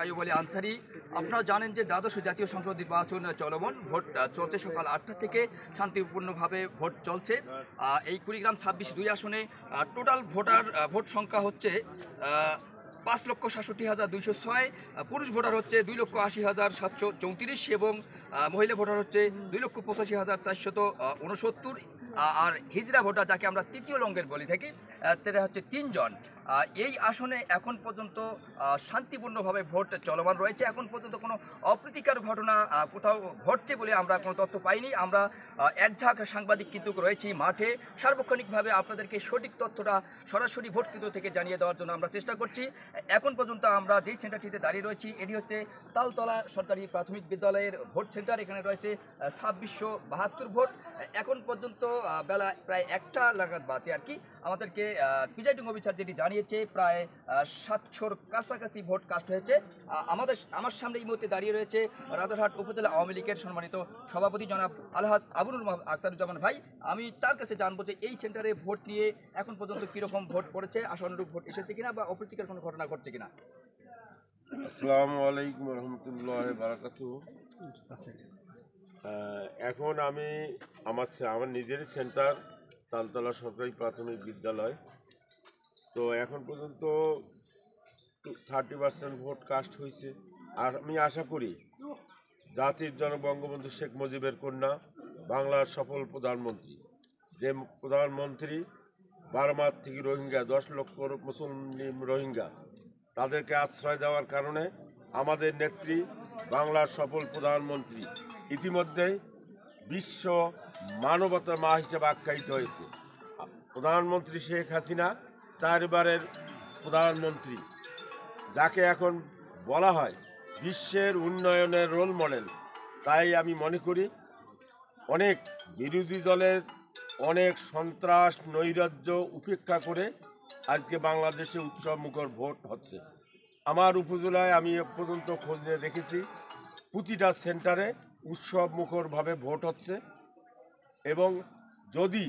আইয়ুব আলী আনসারী। আপনারা জানেন যে দ্বাদশ জাতীয় সংসদ নির্বাচন চলমান, ভোট চলছে সকাল ৮টা থেকে, শান্তিপূর্ণভাবে ভোট চলছে। এই কুড়িগ্রাম ২৬ আসনে টোটাল ভোট সংখ্যা হচ্ছে ৫,৬৭,২০৬। পুরুষ ভোটার হচ্ছে ২,৮০,৭৩৪ এবং মহিলা ভোটার হচ্ছে ২,৮৫,৪৬৯। আর হিজড়া ভোটার, যাকে আমরা তৃতীয় লঙ্গের বলে থাকি, তারা হচ্ছে ৩ জন। এই আসনে এখন পর্যন্ত শান্তিপূর্ণভাবে ভোট চলমান রয়েছে। এখন পর্যন্ত কোনো অপ্রীতিকর ঘটনা কোথাও ঘটছে বলে আমরা কোনো তথ্য পাইনি। আমরা একঝাঁক সাংবাদিক কিন্তু রয়েছি মাঠে, সার্বক্ষণিকভাবে আপনাদেরকে সঠিক তথ্যটা সরাসরি ভোট কেন্দ্র থেকে জানিয়ে দেওয়ার জন্য আমরা চেষ্টা করছি। এখন পর্যন্ত আমরা যেই সেন্টারটিতে দাঁড়িয়ে রয়েছি, এটি হচ্ছে তালতলা সরকারি প্রাথমিক বিদ্যালয়ের ভোট সেন্টার। এখানে রয়েছে ২৬৭২ ভোট। এখন পর্যন্ত বেলা প্রায় ১টা নাগাদ বাজে আর কি। আমাদেরকে প্রিজাইডিং অফিসার যেটি জানিয়েছে, প্রায় ৭০০-র কাছাকাছি ভোট কাস্ট হয়েছে। আমার সামনে এই মুহূর্তে দাঁড়িয়ে রয়েছে রাজারহাট উপজেলা আওয়ামী লীগের সম্মানিত সভাপতি জনাব আলহাজ আবুনুর আখতারুজ্জামান ভাই। আমি তার কাছে জানবো যে এই সেন্টারে ভোট নিয়ে এখন পর্যন্ত কীরকম ভোট পড়েছে, আশানুরূপ ভোট এসেছে কিনা বা অপ্রীতিকর কোনো ঘটনা ঘটছে কিনা। আসসালামু আলাইকুম রহমতুল্লাহ বারাকাতুহু। এখন আমি আমার নিজেরই সেন্টার তালতলা সরকারি প্রাথমিক বিদ্যালয়। তো এখন পর্যন্ত 30% ভোট কাস্ট হয়েছে। আর আমি আশা করি জাতির জনক বঙ্গবন্ধু শেখ মুজিবের কন্যা, বাংলার সফল প্রধানমন্ত্রী, যে প্রধানমন্ত্রী বার্মার থেকে রোহিঙ্গা 10 লক্ষ মুসলিম রোহিঙ্গা তাদেরকে আশ্রয় দেওয়ার কারণে আমাদের নেত্রী, বাংলার সফল প্রধানমন্ত্রী ইতিমধ্যেই বিশ্ব মানবতার মা হিসেবে আখ্যায়িত হয়েছে। প্রধানমন্ত্রী শেখ হাসিনা 4বারের প্রধানমন্ত্রী, যাকে এখন বলা হয় বিশ্বের উন্নয়নের রোল মডেল। তাই আমি মনে করি অনেক বিরোধী দলের অনেক সন্ত্রাস নৈরাজ্য উপেক্ষা করে আজকে বাংলাদেশে উৎসবমুখর ভোট হচ্ছে। আমার উপজেলায় আমি এ পর্যন্ত খোঁজ নিয়ে দেখেছি প্রতিটা সেন্টারে উৎসবমুখরভাবে ভোট হচ্ছে। এবং যদি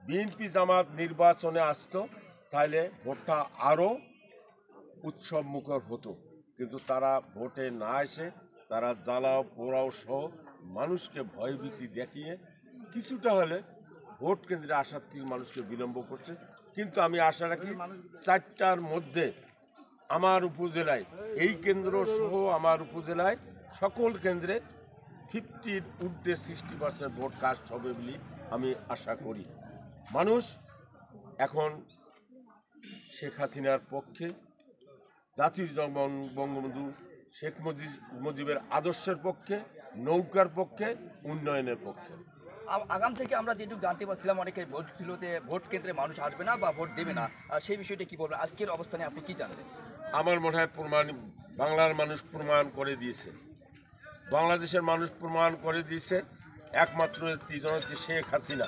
বিএনপি জামাত নির্বাচনে আসতো তাহলে ভোটটা আরও উৎসবমুখর হতো, কিন্তু তারা ভোটে না এসে তারা জ্বালাও পোড়াও সহ মানুষকে ভয়ভীতি দেখিয়ে কিছুটা হলে ভোট কেন্দ্রে আসার থেকে মানুষকে বিলম্ব করছে। কিন্তু আমি আশা রাখি 4টার মধ্যে আমার উপজেলায়, এই কেন্দ্র সহ আমার উপজেলায় সকল কেন্দ্রে 50-র ঊর্ধ্বে 60% ভোট কাস্ট হবে বলে আমি আশা করি। মানুষ এখন শেখ হাসিনার পক্ষে, জাতির জনক বঙ্গবন্ধু শেখ মুজিবের আদর্শের পক্ষে, নৌকার পক্ষে, উন্নয়নের পক্ষে। আগাম থেকে আমরা যেটুকু জানতে পারছিলাম, অনেকে বলছিল যে ভোট কেন্দ্রে মানুষ আসবে না বা ভোট দেবে না। সেই বিষয়টা কি বলবেন? আজকের অবস্থানে আপনি কি জানলেন? আমার মনে হয় বাংলার মানুষ প্রমাণ করে দিয়েছে, বাংলাদেশের মানুষ প্রমাণ করে দিয়েছে একমাত্র নেত্রীজন হচ্ছে শেখ হাসিনা।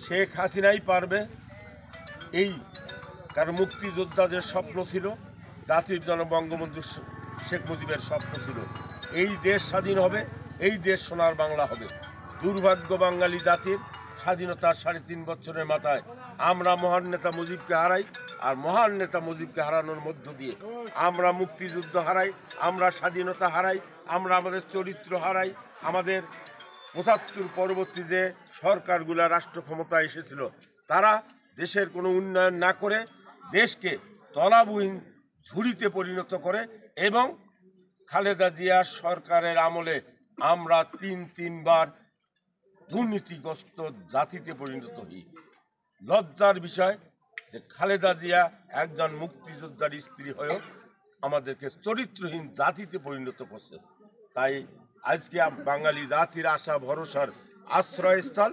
শেখ হাসিনাই পারবে এই, কারণ মুক্তিযোদ্ধাদের স্বপ্ন ছিল, জাতির জনক বঙ্গবন্ধু শেখ মুজিবের স্বপ্ন ছিল এই দেশ স্বাধীন হবে, এই দেশ সোনার বাংলা হবে। দুর্ভাগ্য বাঙালি জাতির, স্বাধীনতার 3.5 বছরের মাথায় আমরা মহান নেতা মুজিবকে হারাই, আর মহান নেতা মুজিবকে হারানোর মধ্য দিয়ে আমরা মুক্তিযুদ্ধ হারাই, আমরা স্বাধীনতা হারাই, আমরা আমাদের চরিত্র হারাই। আমাদের 75 পরবর্তী যে সরকারগুলা রাষ্ট্র ক্ষমতায় এসেছিল, তারা দেশের কোনো উন্নয়ন না করে দেশকে তলাবিহীন ঝুড়িতে পরিণত করে। এবং খালেদা জিয়ার সরকারের আমলে আমরা 3বার দুর্নীতিগ্রস্ত জাতিতে পরিণত হই। লজ্জার বিষয় যে খালেদা জিয়া একজন মুক্তিযোদ্ধার স্ত্রী হয়েও আমাদেরকে চরিত্রহীন জাতিতে পরিণত করছে। তাই আজকে বাঙালি জাতির আশা ভরসার আশ্রয়স্থল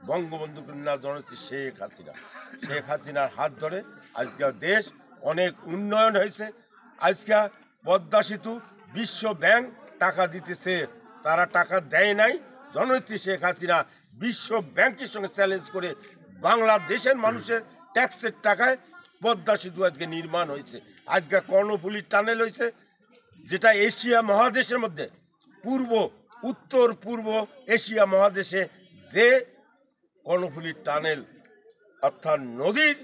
বঙ্গবন্ধু কন্যা জননেত্রী শেখ হাসিনা। শেখ হাসিনার হাত ধরে আজকে দেশ অনেক উন্নয়ন হয়েছে। আজকে পদ্মা সেতু বিশ্ব ব্যাংক টাকা দিতেছে, তারা টাকা দেয় নাই। জননেত্রী শেখ হাসিনা বিশ্ব ব্যাংকের সঙ্গে চ্যালেঞ্জ করে বাংলাদেশের মানুষের ট্যাক্সের টাকায় পদ্মা সেতু আজকে নির্মাণ হয়েছে। আজকে কর্ণফুলী টানেল হয়েছে, যেটা এশিয়া মহাদেশের মধ্যে উত্তর পূর্ব এশিয়া মহাদেশে যে কর্ণফুলী টানেল, অর্থাৎ নদীর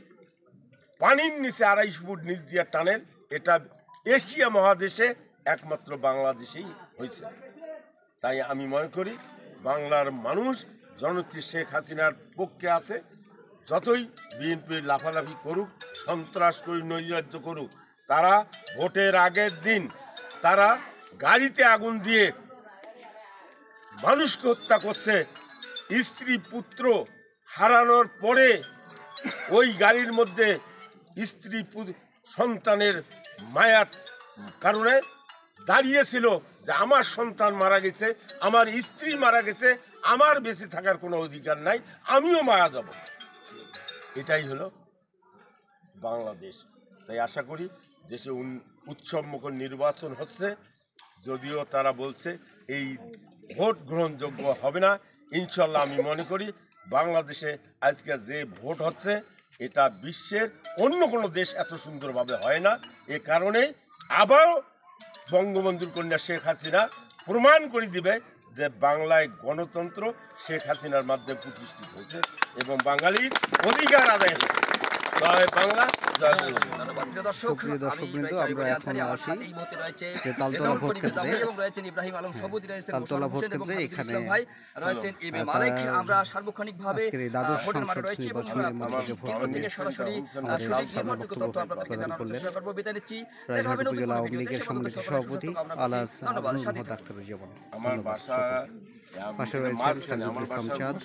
পানির নিচে 250 ফুট নিচ দিয়ে টানেল, এটা এশিয়া মহাদেশে একমাত্র বাংলাদেশেই হয়েছে। তাই আমি মনে করি বাংলার মানুষ জননেত্রী শেখ হাসিনার পক্ষে আছে। যতই বিএনপি লাফালাফি করুক, সন্ত্রাস করুক, নৈরাজ্য করুক, তারা ভোটের আগের দিন তারা গাড়িতে আগুন দিয়ে মানুষকে হত্যা করছে। স্ত্রী পুত্র হারানোর পরে ওই গাড়ির মধ্যে স্ত্রী সন্তানের মায়ার কারণে দাঁড়িয়েছিল যে আমার সন্তান মারা গেছে, আমার স্ত্রী মারা গেছে, আমার বেঁচে থাকার কোনো অধিকার নাই, আমিও মারা যাব। এটাই হলো বাংলাদেশ। তাই আশা করি দেশে উৎসবমুখর নির্বাচন হচ্ছে, যদিও তারা বলছে এই ভোট গ্রহণযোগ্য হবে না। ইনশাল্লাহ আমি মনে করি বাংলাদেশে আজকে যে ভোট হচ্ছে এটা বিশ্বের অন্য কোনো দেশ এত সুন্দরভাবে হয় না। এ কারণে আবারও বঙ্গবন্ধুর কন্যা শেখ হাসিনা প্রমাণ করে দিবে যে বাংলায় গণতন্ত্র শেখ হাসিনার মাধ্যমে প্রতিষ্ঠিত হয়েছে এবং বাঙালির অধিকার আদায় হয়েছে। জয় বাংলা, জয় বঙ্গবন্ধু। ধন্যবাদ প্রিয় দর্শক। সুপ্রিয় দর্শকবৃন্দ, আমরা এখন আসি যে তালতলা ভোট কেন্দ্রে। এবং রয়েছেন ইব্রাহিম আলম সবুজ, রয়েছেন তালতলা ভোট হোসেন এবং কেন্দ্রে হামিদুল এখানে ইসলাম ভাই, রয়েছেন এম এ মালিক। আমরা সার্বক্ষণিকভাবে আজকের এই দ্বাদশ ভোটের মাঠে সংসদ রয়েছি এবং নির্বাচনে আমরা মনোনীত ভোট কেন্দ্র থেকে কেন্দ্রে সরাসরি আমাদের সঠিক সামনে নির্ভরযোগ্য বক্তব্য তথ্য আপনাদেরকে প্রদান জানানোর করলেন চেষ্টা করবো। বিদায় নিচ্ছি। রায়হাট দেখা হবে নতুন উপজেলা কোনো আওয়ামী ভিডিওতে। লীগের সে পর্যন্ত সম্মানিত সকলের সভাপতি সুস্থতা কামনা করছি। আলাস ধন্যবাদ। আব্দুল সাথী মোহাম্মদ থাকুন। আক্তারুজ্জামান। আমার ধন্যবাদ বাসা সকলকে। পাশে রয়েছে মাঝখানে, সাইদুল আমার ইসলাম বাসা চাঁদ।